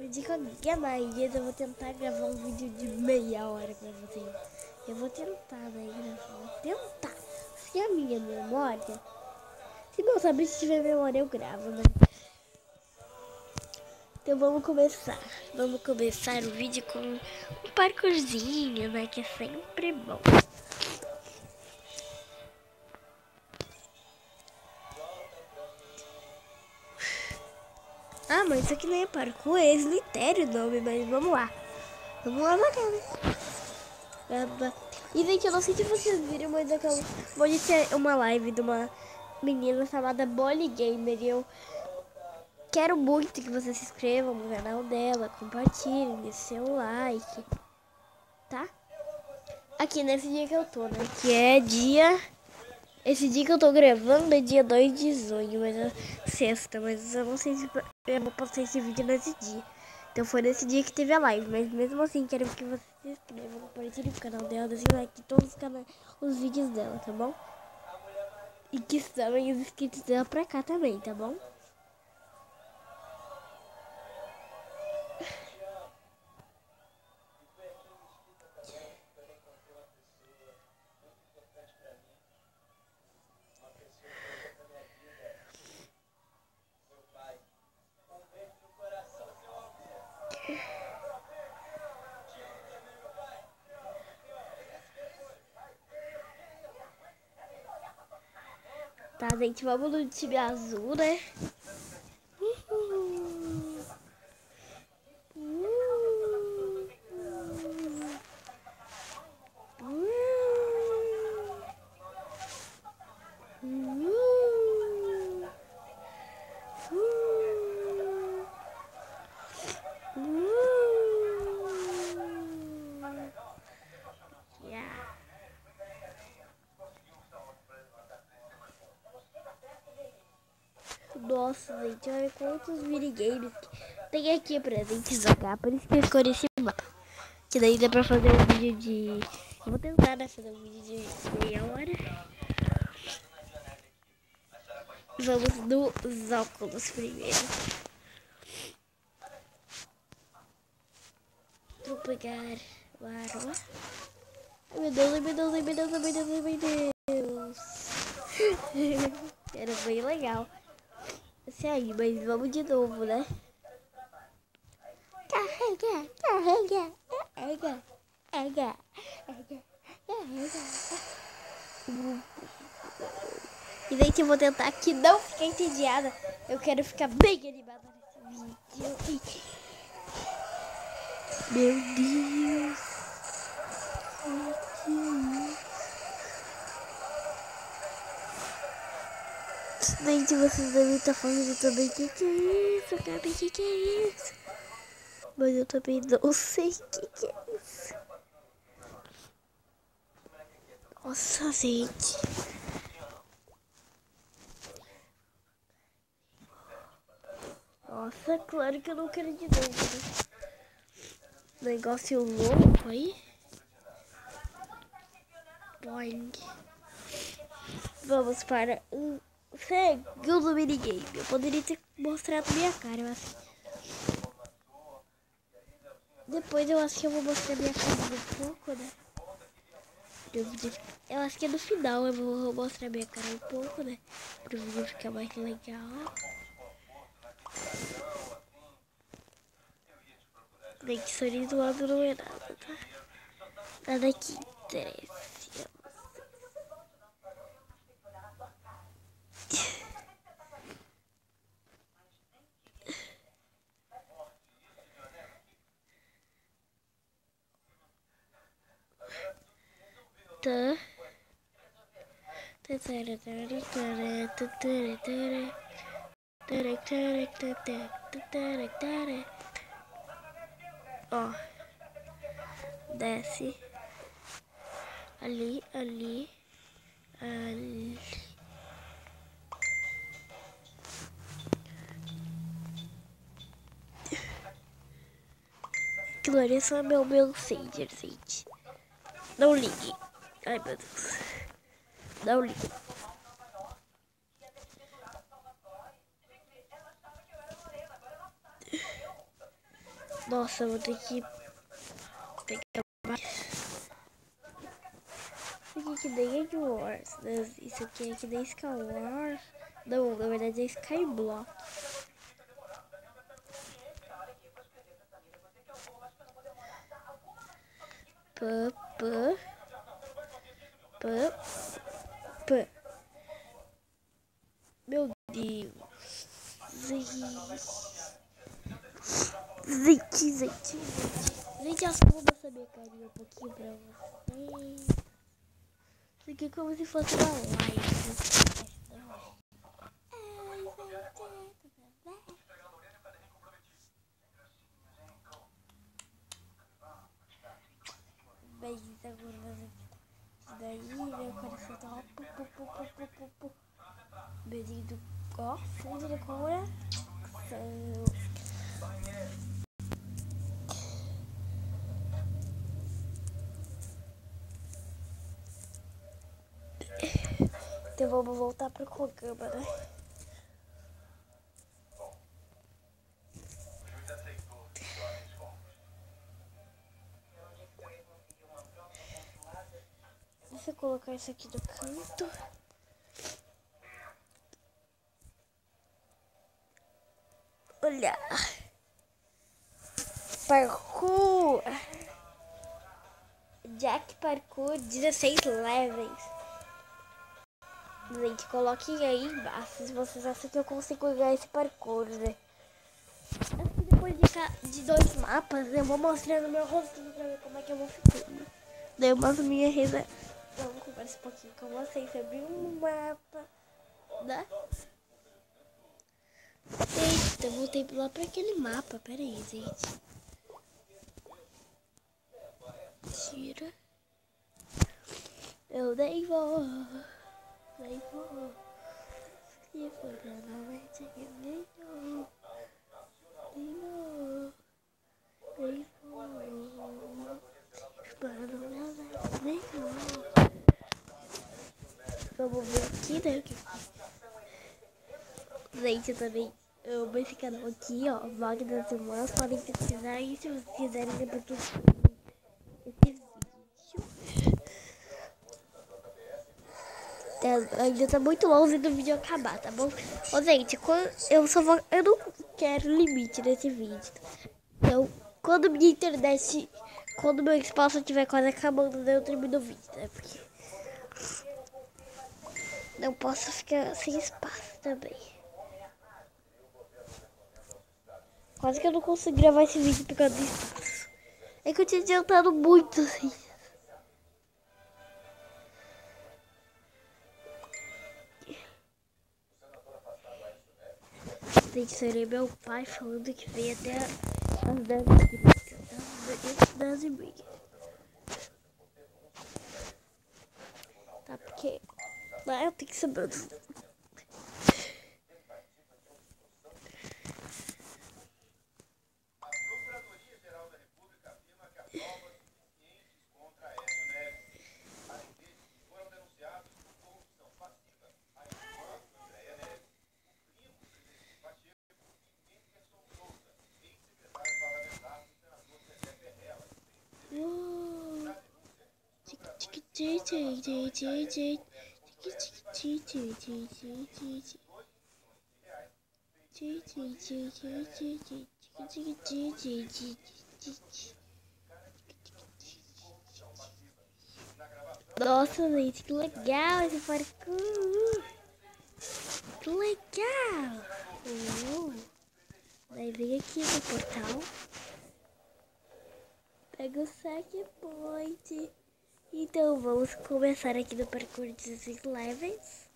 de qualquer maneira eu vou tentar gravar um vídeo de meia hora pra vocês. Eu vou tentar, né, gravar. Vou tentar. Se a minha memória... Se não saber se tiver memória eu gravo, né? Então vamos começar. Vamos começar o vídeo com um parkourzinho, né? Que é sempre bom. Ah, mas isso aqui não é parkour, é Slitério o nome, mas vamos lá. Vamos lá bacana. E gente, eu não sei se vocês viram, mas pode ter uma live de uma menina chamada Bolly Gamer. E eu quero muito que vocês se inscrevam no canal dela, compartilhem, deixem seu like, tá? Aqui nesse dia que eu tô, né? Que é dia... Esse dia que eu tô gravando é dia 2 de junho, mas é sexta, mas eu não sei se eu vou postar esse vídeo nesse dia. Então foi nesse dia que teve a live, mas mesmo assim quero que vocês se inscrevam, compartilhem o canal dela, deixem like em todos os vídeos dela, tá bom? E que chamem os inscritos dela pra cá também, tá bom? Tá, gente, vamos no time azul, né? Nossa, gente, olha quantos minigames que tem aqui pra gente jogar. Por isso que eu escolhi esse mapa. Que daí dá pra fazer um vídeo de... Eu vou tentar, né, fazer um vídeo de meia hora. Vamos nos óculos primeiro. Vou pegar o arma. Ai meu Deus, ai meu Deus, ai meu Deus, ai meu Deus, ai meu Deus. Era bem legal. Esse aí, mas vamos de novo, né? Carrega, carrega, carrega, carrega, carrega, carrega. E daí que eu vou tentar aqui não ficar entediada. Eu quero ficar bem animada nesse vídeo. Meu Deus. Gente, vocês devem estar falando também o que é isso, cara? O que é isso? Mas eu também não sei o que é isso. Nossa, gente. Nossa, claro que eu não quero de novo, né? Negócio louco aí. Boing. Vamos para um segundo minigame. Eu poderia ter mostrado minha cara, mas... Depois eu acho que eu vou mostrar minha cara um pouco, né? Eu acho que é no final eu vou mostrar minha cara um pouco, né? Para o vídeo ficar mais legal. Nem que sorriso do lado não é nada, tá? Nada que interessa. Tá. Ó, desce ali, ali, ali. Glória só meu Messenger, gente. Não ligue. Ai, meu Deus. Não ligue. Nossa, eu vou ter que pegar mais. Isso aqui é que nem Egg Wars. Isso aqui é que nem Skywars. Não, na verdade é Skyblock. Pã, pã. Pã, pã. Meu Deus. Gente, assuda essa minha carinha um pouquinho pra vocês. Isso aqui é como se fosse uma live. Beijinhos agora. Daí meu coração tá ó, beijinho do ó, fundo do coração. Então vamos voltar pro programa, né? Deixa eu colocar isso aqui no canto. Olha. Parkour. Jack Parkour 16 levels. Gente, coloquem aí embaixo se vocês acham que eu consigo ganhar esse parkour, né? Assim, depois de 2 mapas, eu vou mostrando meu rosto pra ver como é que eu vou ficando. Daí eu mostro minha reza. Vamos conversar um pouquinho com vocês sobre um mapa, né? Eita, eu voltei lá pra aquele mapa. Pera aí, gente. Tira. Eu nem vou. Nem vou. Se for pra noite, eu nem vou. Nem vou. Nem vou. Para noite, nem vou. Vamos ver aqui, né? Gente, eu também amo esse canal aqui, ó. Vlog das Irmãs. Podem pesquisar aí se vocês quiserem depois que esse vídeo. Ainda tá muito longe do vídeo acabar, tá bom? Ô, gente, eu não quero limite nesse vídeo. Então, quando minha internet, quando meu espaço estiver quase acabando, eu termino o vídeo, né? Porque não posso ficar sem espaço também. Quase que eu não consigo gravar esse vídeo por causa do espaço. É que eu tinha adiantado muito, assim. Gente, seria meu pai falando que veio até as 10h30. Tá, porque lá eu tenho que saber. Nossa, gente, que legal esse parkour. Que legal. Daí vem aqui no portal. Pega o checkpoint. Então vamos começar aqui no parkour de 16 levels.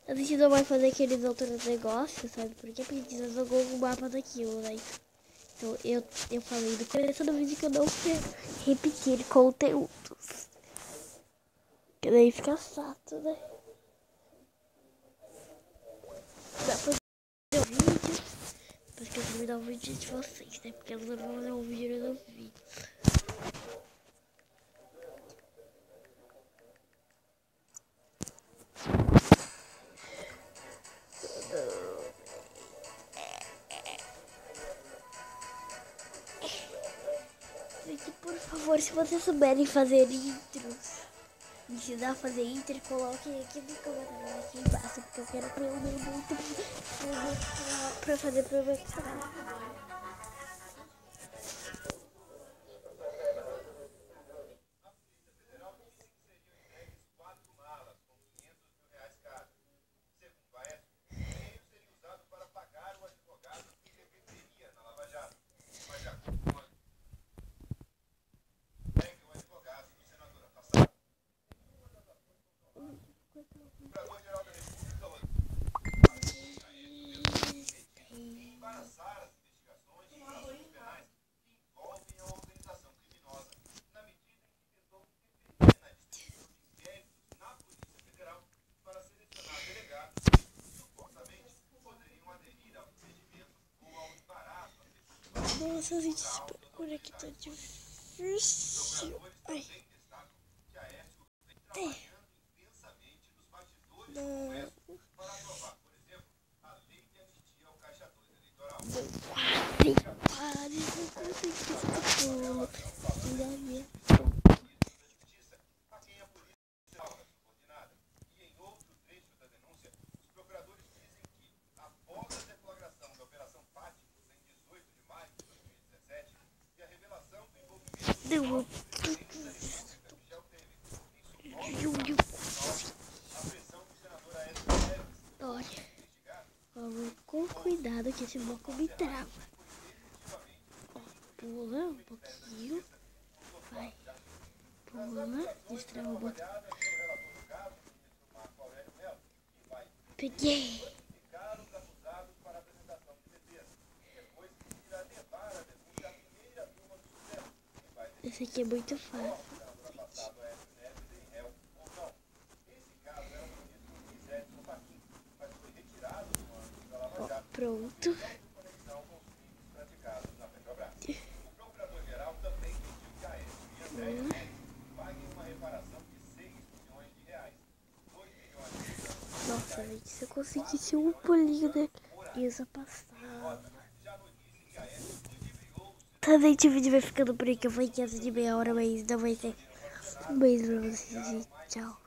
A gente não vai fazer aqueles outros negócios, sabe? Porque a gente já jogou o mapa daquilo, né? Então eu falei no começo do vídeo que eu não quero repetir conteúdos. Que daí fica chato, né? Dá pra fazer o vídeo. Depois que eu terminar o vídeo de vocês, né? Porque eu não vou fazer um vídeo no vídeo. E por favor, se vocês souberem fazer intros, me ensinar a fazer intro, coloquem aqui no comentário aqui embaixo, porque eu quero aprender muito pra fazer pro meu canal. Nossa, gente, esse parkour aqui tá difícil. Ai. Não. Quase não consegui esse pulo. Ainda bem. Deu. Olha, vamos com cuidado que esse bloco me trava. Ó, pula um pouquinho. Vai. Pula. Destrava o botão. Peguei. Esse aqui é muito fácil, gente. Ó, pronto. Nossa, gente, se eu conseguisse um pulinho daqui, eu só passava. Tá, gente, o vídeo vai ficando por aqui. Eu vou em casa de meia hora, mas não vai ter um beijo pra vocês e tchau.